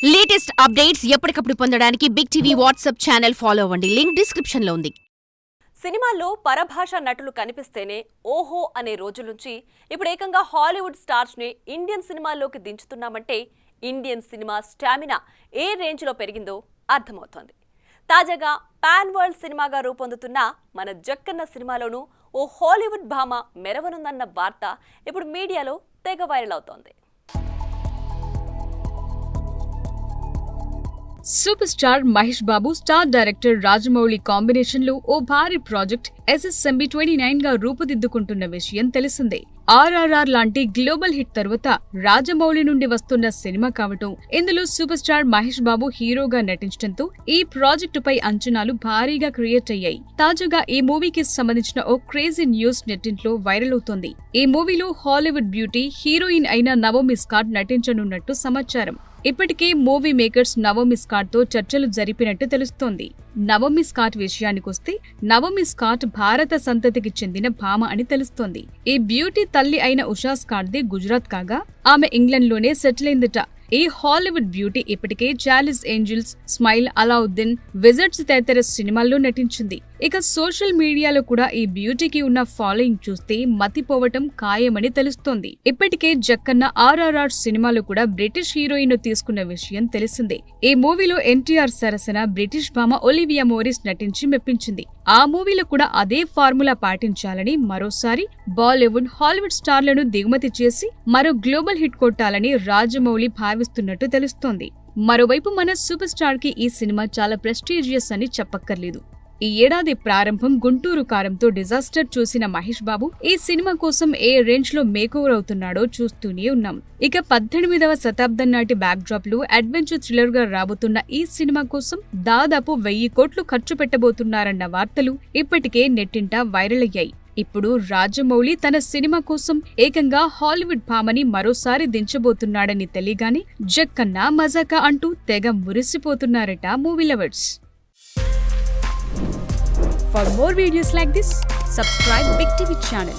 Latest updates ఎప్పటికప్పుడు పొందడానికి big TV WhatsApp channel follow అవ్వండి. లింక్ డిస్క్రిప్షన్ లో ఉంది. సినిమాల్లో పరభాష నటులు కనిపిస్తేనే ఓహో అనే రోజుల నుంచి ఇప్పుడు ఏకంగా హాలీవుడ్ స్టార్స్ ని ఇండియన్ సినిమాల్లోకి దించుతున్నామంటే ఇండియన్ సినిమా స్టామినా ఏ రేంజ్ లో పెరిగిందో అర్థమవుతోంది. తాజాగా పాన్ వరల్డ్ సినిమాగా రూపొందుతున్న మన జక్కన్న సినిమాలోనూ ఓ హాలీవుడ్ భామ మెరవనుందన్న వార్త ఇప్పుడు మీడియాలో తెగ వైరల్ అవుతోంది. Super star Mahesh Babu, star director Rajamouli combination లో ఓ భారీ ప్రాజెక్ట్ SSMB 29 గా రూపుదిద్దుకుంటున్న విషయం తెలిసిందే. RRR లాంటి గ్లోబల్ హిట్ తర్వాత రాజమౌళి నుండి వస్తున్న సినిమా కావటం, ఇందులో సూపర్ స్టార్ మహేష్ బాబు హీరోగా నటించడంతో ఈ ప్రాజెక్టుపై అంచనాలు భారీగా క్రియేట్ అయ్యాయి. తాజాగా ఈ మూవీకి సంబంధించిన ఓ క్రేజీ న్యూస్ నెట్టింట్లో వైరల్ అవుతోంది. ఈ మూవీలో హాలీవుడ్ బ్యూటీ హీరోయిన్ అయిన నవోమి స్కాట్ నటించనున్నట్టు సమాచారం. ఇప్పటికే మూవీ మేకర్స్ నవోమి స్కాట్ తో చర్చలు జరిపినట్టు తెలుస్తోంది. నవోమి స్కాట్ విషయానికొస్తే నవోమి స్కాట్ భారత సంతతికి చెందిన భామ అని తెలుస్తోంది. ఈ బ్యూటీ తల్లి అయిన ఉషా స్కాట్ది గుజరాత్ కాగా ఆమె ఇంగ్లండ్లోనే సెటిల్ అయిందట. ఈ హాలీవుడ్ బ్యూటీ ఇప్పటికే Charles angels, smile, Alauddin, Wizards తదితర సినిమాల్లో నటించింది. ఇక సోషల్ మీడియాలో కూడా ఈ బ్యూటీకి ఉన్న ఫాలోయింగ్ చూస్తే మతిపోవటం ఖాయమని తెలుస్తోంది. ఇప్పటికే జక్కన్న RRR సినిమాలో కూడా బ్రిటిష్ హీరోయిన్ తీసుకున్న విషయం తెలిసిందే. ఈ మూవీలో NTR సరసన బ్రిటిష్ భామ ఒలివియా మోరిస్ నటించి మెప్పించింది. ఆ మూవీలో కూడా అదే ఫార్ములా పాటించాలని, మరోసారి బాలీవుడ్, హాలీవుడ్ స్టార్లను దిగుమతి చేసి మరో గ్లోబల్ హిట్ కొట్టాలని రాజమౌళి భావిస్తున్నట్టు తెలుస్తోంది. మరోవైపు మన సూపర్ స్టార్ కి ఈ సినిమా చాలా ప్రెస్టీజియస్ అని చెప్పక్కర్లేదు. ఈ ఏడాది ప్రారంభం గుంటూరు కారంతో డిజాస్టర్ చూసిన మహేష్ బాబు ఈ సినిమా కోసం ఏ రేంజ్ లో మేకోవర్ అవుతున్నాడో చూస్తూనే ఉన్నాం. ఇక 18వ శతాబ్దం నాటి బ్యాక్ డ్రాప్ లో అడ్వెంచర్ థ్రిల్లర్ గా రాబోతున్న ఈ సినిమా కోసం దాదాపు 1000 కోట్లు ఖర్చు పెట్టబోతున్నారన్న వార్తలు ఇప్పటికే నెట్టింట వైరల్ అయ్యాయి. ఇప్పుడు రాజమౌళి తన సినిమా కోసం ఏకంగా హాలీవుడ్ భామని మరోసారి దించబోతున్నాడని తెలియగానే జక్కన్న మజాకా అంటూ తెగ మురిసిపోతున్నారట movie lovers. For more videos like this, subscribe Big TV channel.